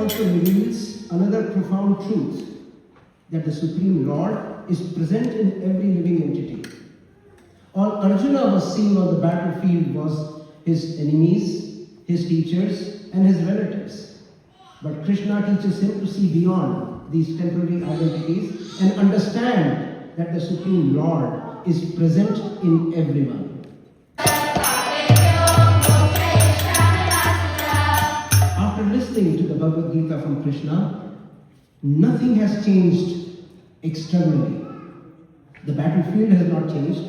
also reveals another profound truth, that the Supreme Lord is present in every living entity. All Arjuna was seeing on the battlefield was his enemies, his teachers, and his relatives. But Krishna teaches him to see beyond these temporary identities and understand that the Supreme Lord is present in everyone. After listening to the Bhagavad Gita from Krishna, nothing has changed externally. The battlefield has not changed.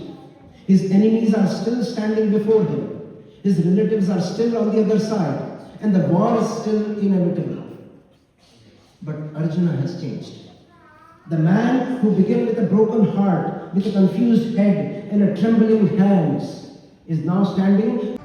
His enemies are still standing before him. His relatives are still on the other side. And the war is still inevitable. But Arjuna has changed. The man who began with a broken heart, with a confused head and a trembling hands, is now standing.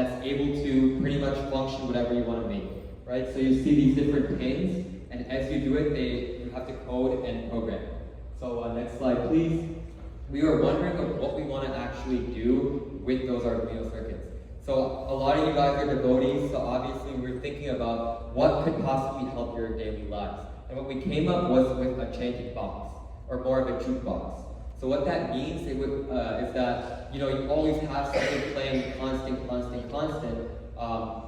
that's able to pretty much function whatever you want to make, right? So you see these different pins, and as you do it, you have to code and program. So next slide, please. We were wondering of what we want to actually do with those Arduino circuits. So a lot of you guys are devotees, so obviously we're thinking about what could possibly help your daily lives. And what we came up was with a chanting box, or more of a jukebox. So what that means is that you always have something playing constant,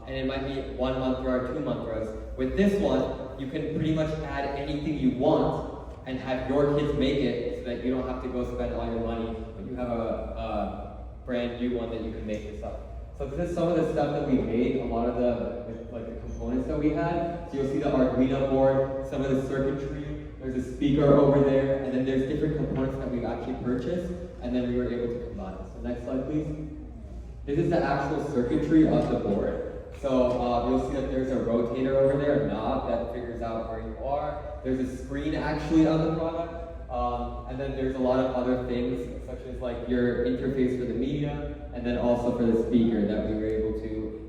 and it might be 1 mantra or 2 mantras. With this one, you can pretty much add anything you want and have your kids make it so that you don't have to go spend all your money, but you have a brand new one that you can make yourself. So this is some of the stuff that we made, a lot of the components that we had. So you'll see the Arduino board, some of the circuitry, there's a speaker over there, and then there's different components that we actually purchased, and then we were able to combine it. So next slide, please. This is the actual circuitry of the board. So you'll see that there's a rotator over there, a knob that figures out where you are. There's a screen actually on the product. And then there's a lot of other things, such as like your interface for the media, and then also for the speaker that we were able to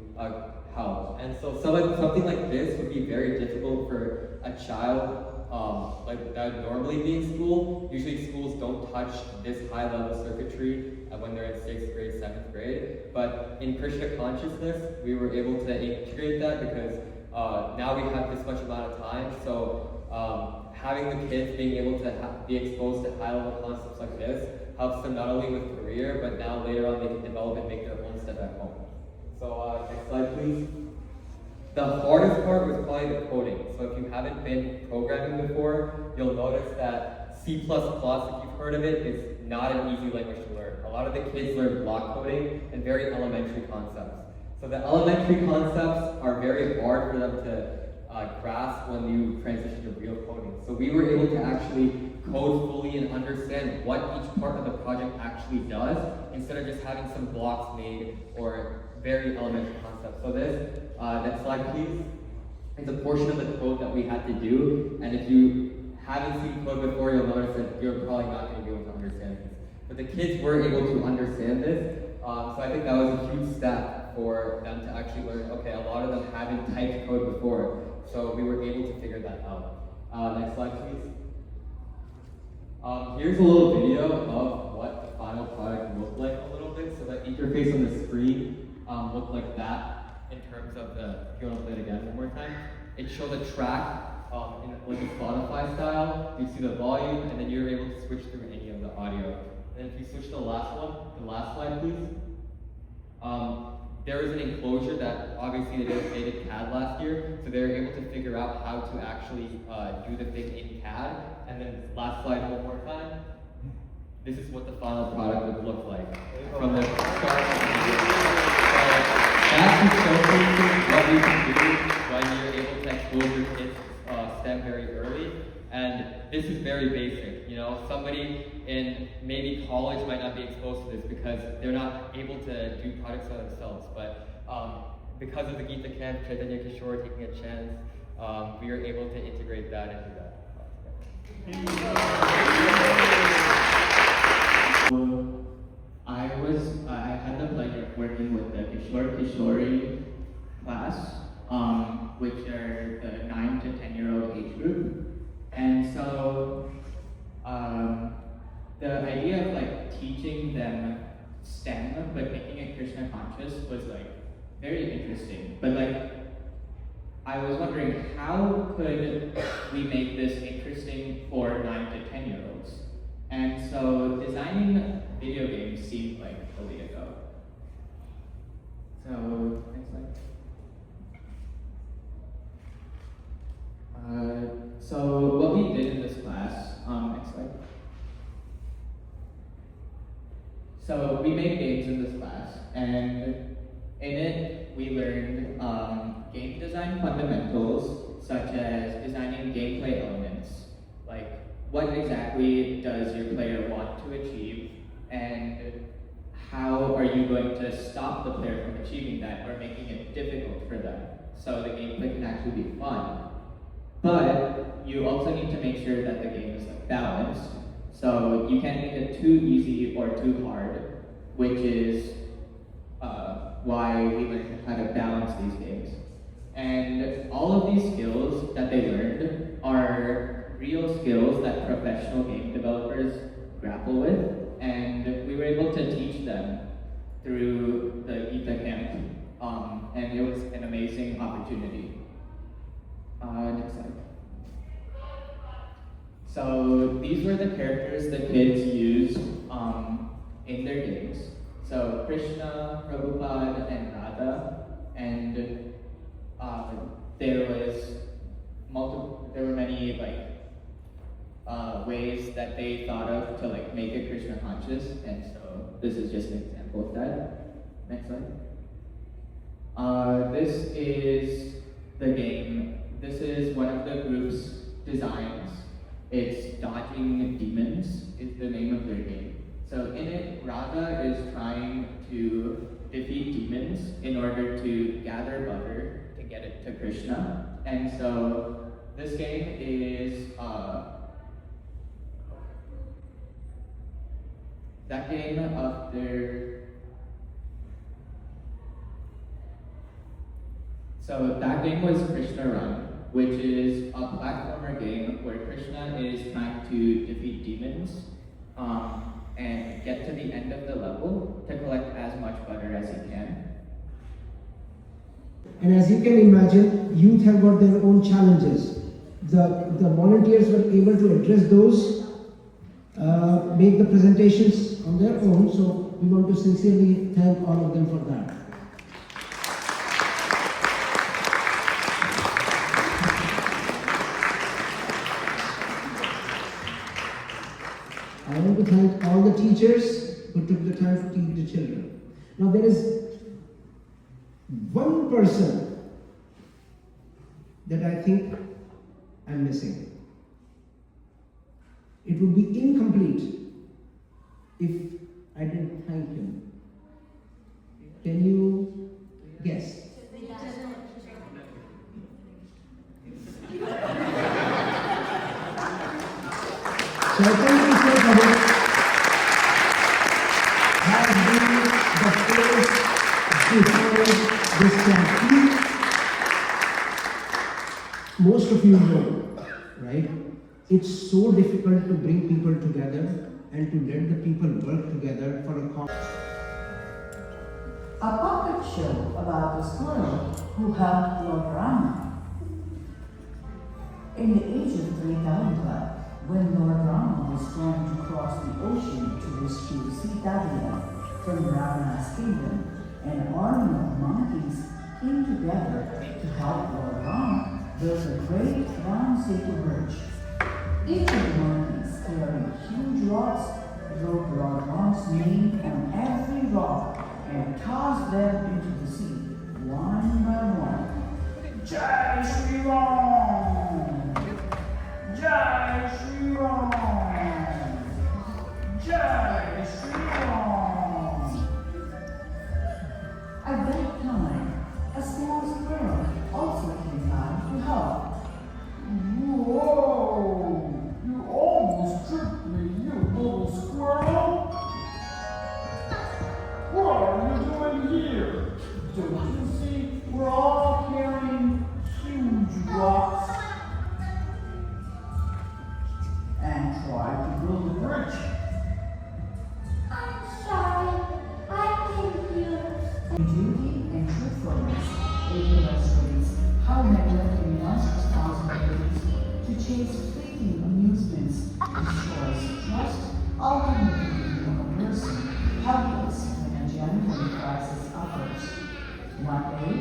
help. And so something like this would be very difficult for a child that would normally be in school. Usually schools don't touch this high level circuitry when they're in 6th grade, 7th grade. But in Krishna consciousness, we were able to integrate that because now we have this much amount of time. So having the kids being able to be exposed to high level concepts like this helps them not only with career, but now later on they can develop and make their own stuff at home. So next slide, please. The hardest part was probably the coding. So if you haven't been programming before, you'll notice that C++, if you've heard of it, is not an easy language to learn. A lot of the kids learn block coding and very elementary concepts. So the elementary concepts are very hard for them to grasp when you transition to real coding. So we were able to actually code fully and understand what each part of the project actually does, instead of just having some blocks made or very elementary concepts. So this, next slide please, is a portion of the code that we had to do, and if you haven't seen code before, you'll notice that you're probably not going to be able to understand this. But the kids were able to understand this, so I think that was a huge step for them to actually learn, okay, a lot of them haven't typed code before, so we were able to figure that out. Next slide please. Here's a little video of what the final product looked like a little bit. So the interface on the screen looked like that in terms of the, if you want to play it again one more time, it showed a track in like a Spotify style. You see the volume, and then you're able to switch through any of the audio. And if you switch to the last one, the last slide please. There is an enclosure that obviously they did CAD last year, so they were able to figure out how to actually do the thing in CAD. And then last slide one more time. This is what the final product would look like from the start. That's just showcasing what you can do when you're able to expose your kids STEM very early. And this is very basic. You know, somebody in maybe college might not be exposed to this because they're not able to do projects by themselves. But because of the Gita camp, Chaitanya Kishore taking a chance, we are able to integrate that into that. I had the pleasure of working with the Kishore class, which are the 9 to 10-year-old age group. And so the idea of like teaching them STEM but making it Krishna conscious was like very interesting. But like I was wondering, how could we make this interesting for 9 to 10-year-olds? And so designing video games seemed like the way to go. So next slide. So what we did in this class, next slide. So we made games in this class, and in it we learned game design fundamentals, such as designing gameplay elements, like what exactly does your player want to achieve, and how are you going to stop the player from achieving that or making it difficult for them, so the gameplay can actually be fun. But you also need to make sure that the game is like balanced, so you can't make it too easy or too hard, which is why we learned how to balance these games. And all of these skills that they learned are real skills that professional game developers grapple with, and we were able to teach them through the Gita camp, and it was an amazing opportunity. Next slide. So these were the characters the kids used in their games. So Krishna, Prabhupada, and Radha, and there were many ways that they thought of to make it Krishna conscious, and so this is just an example of that. Next slide. This is the game. This is one of the group's designs. It's Dodging Demons is the name of their game. So in it, Radha is trying to defeat demons in order to gather butter to get it to Krishna. And so this game is that game of their. So that game was Krishna Run, which is a platformer game where Krishna is trying to defeat demons and get to the end of the level to collect as much butter as he can. And as you can imagine, youth have got their own challenges. The volunteers were able to address those, make the presentations on their own, so we want to sincerely thank all of them for that. I want to thank all the teachers who took the time to teach the children. Now there is one person that I think I'm missing. It would be incomplete if I didn't thank him. Can you guess? So I think Mr. Kabir has been the first before this campaign. Most of you know, right? It's so difficult to bring people together and to let the people work together for a cause. A puppet show about a squirrel who helped Lord Rama. In the ancient Trikala, when Lord Rama was trying to cross the ocean to rescue Sita from Ravana's kingdom, an army of monkeys came together to help Lord Rama build a great round Setu bridge. Each of the monkeys carried huge rocks, wrote Lord Rama's name on every rock, and tossed them into the sea, one by one. Jai Shri Ram! Jai Shri Ram! Jai Shri Ram! At that time, a small squirrel also came by to help. Whoa! You almost tripped me, you little squirrel! What are you doing here? Don't you see we're all carrying huge rocks and try to build a bridge? I'm sorry, I came here. Duty and truthfulness, it illustrates how neglecting one's responsibilities to chase fleeting amusements destroys trust, ultimately leaving a person helpless when a genuine crisis occurs. One day,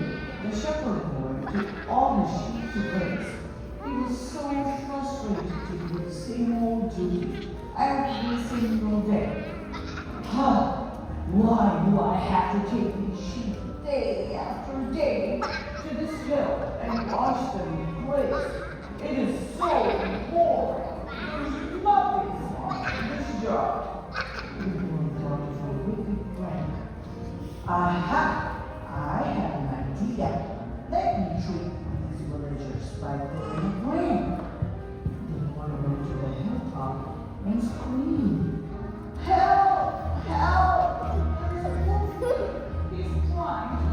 the shepherd boy took all his sheep to graze. He was so frustrated to do the same old duty every single day. Why do I have to take these sheep day after day to this hill and wash them in place? It is so boring. There's nothing fun in this job. Everyone thought of a wicked plan. Aha! I have an idea. Let me treat these villagers by putting a grain. Then one went to the hilltop and screamed, "Help! Help! There's a wolf! He's trying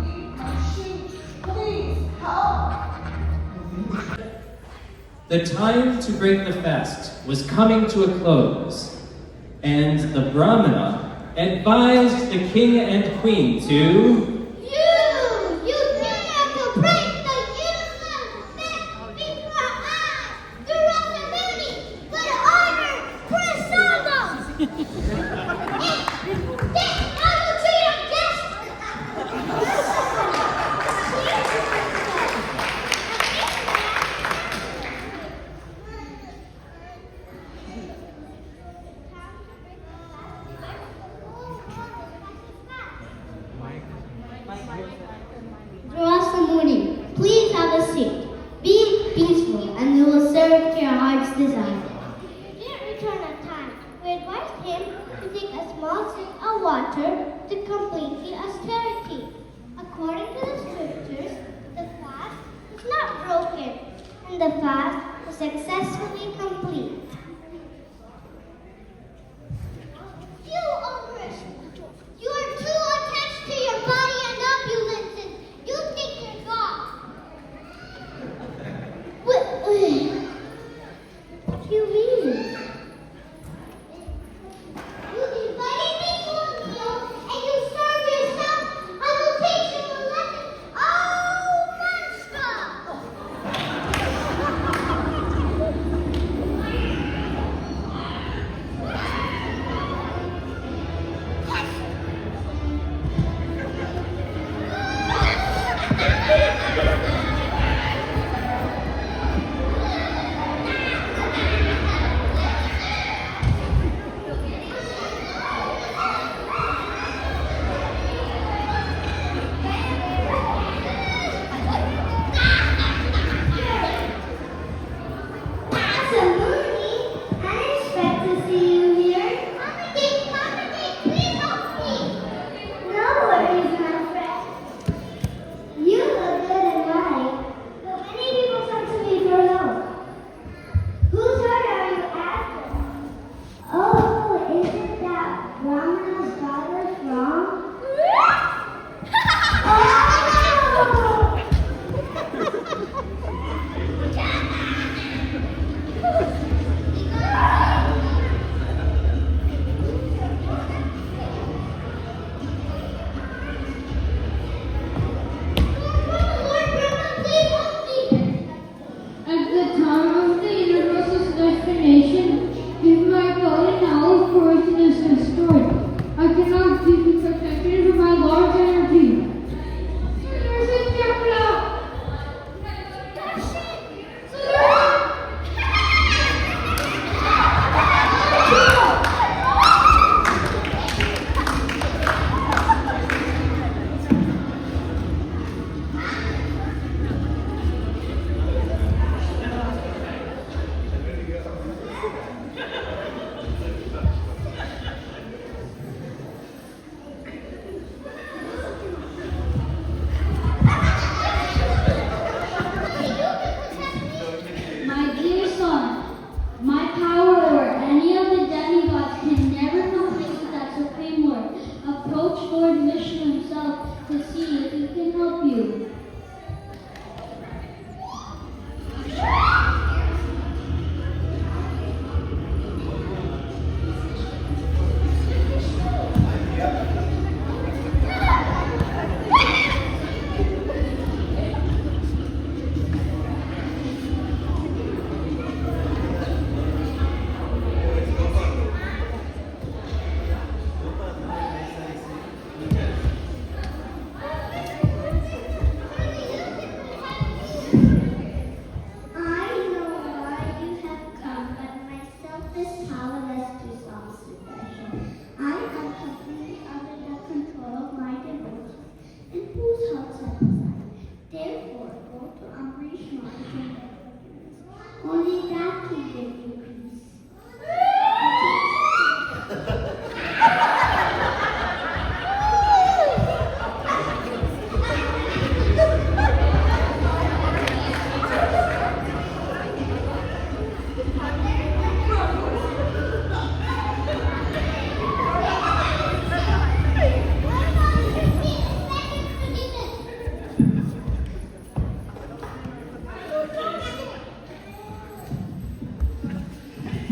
Please help! The time to break the fast was coming to a close, and the Brahmana advised the king and queen to You dare to break the universal fast before I, the Rasamuni, will order prasadam. And that's how you treat a guest. Rasamuni, please have a seat. Be peaceful, and we will serve to your heart's desire. He didn't return on time. We advised him to take a small sip of water to complete the austerity. According to the scriptures, the fast was not broken, and the fast was successfully complete. You, Ogrish, you are too attached to your body and opulences. You think you're God. What do you mean? You invited me to a meal and you serve yourself. I will teach you a lesson. Oh, monster!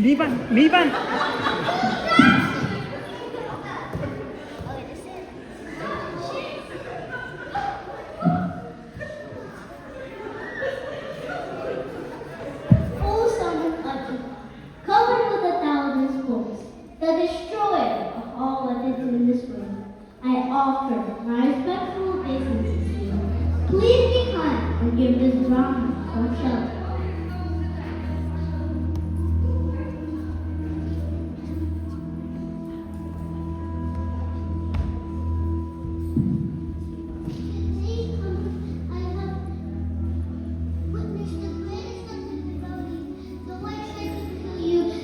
Liban! Liban! O son of Adam, covered with 1,000 spoils, the destroyer of all that is in this world, I offer my respectful obeisances to you. Please be kind and give this Brahmin some shelter.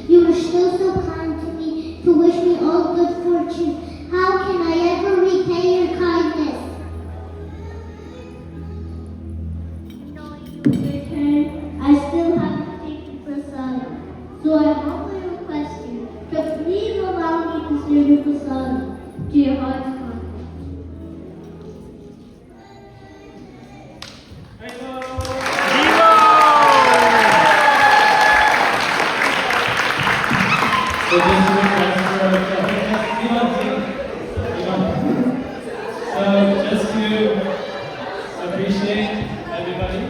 You were still so kind to me, to wish me all good fortune. How can I ever repay your kindness? Knowing you will return, I still haven't taken prasad. So I humbly request you to please allow me to serve your prasad to your heart's content. So this is a request for So just to appreciate everybody,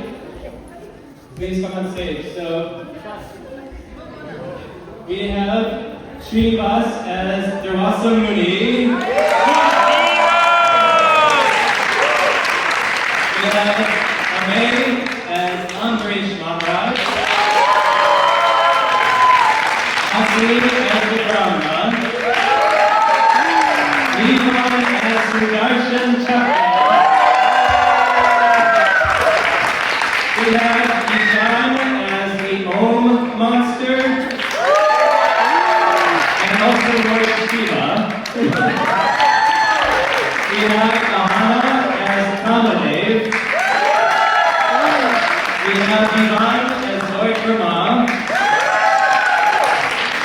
please come on stage. So we have Srinivas as Durvasa Muni. We have Amay as Amrish Maharaj. Asli as the Brahma. Iskcon as Sudarshan Chakra. We have Iskcon as the Om monster. And also Lord Shiva. We have Ahana as Kamadev. We have Ivan as Lord Brahma.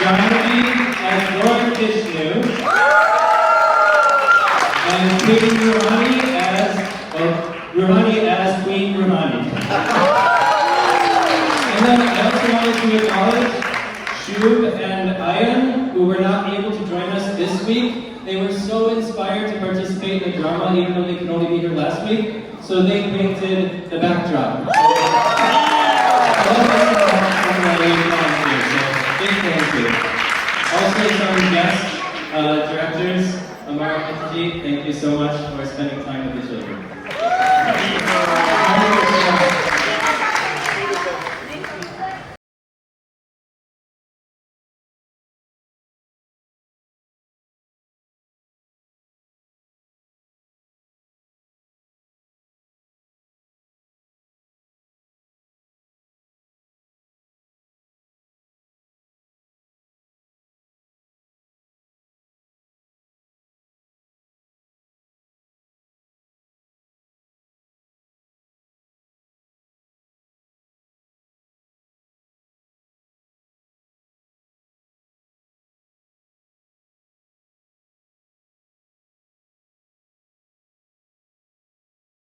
Janaki as Lord Vishnu, and Queen Ruhani as Queen Ruhani. And then I also wanted to acknowledge Shub and Ayan, who were not able to join us this week. They were so inspired to participate in the drama, even though they could only be here last week, so they painted the backdrop. Big thank you. Also some guest directors, Amar and Gita, thank you so much for spending time with the children.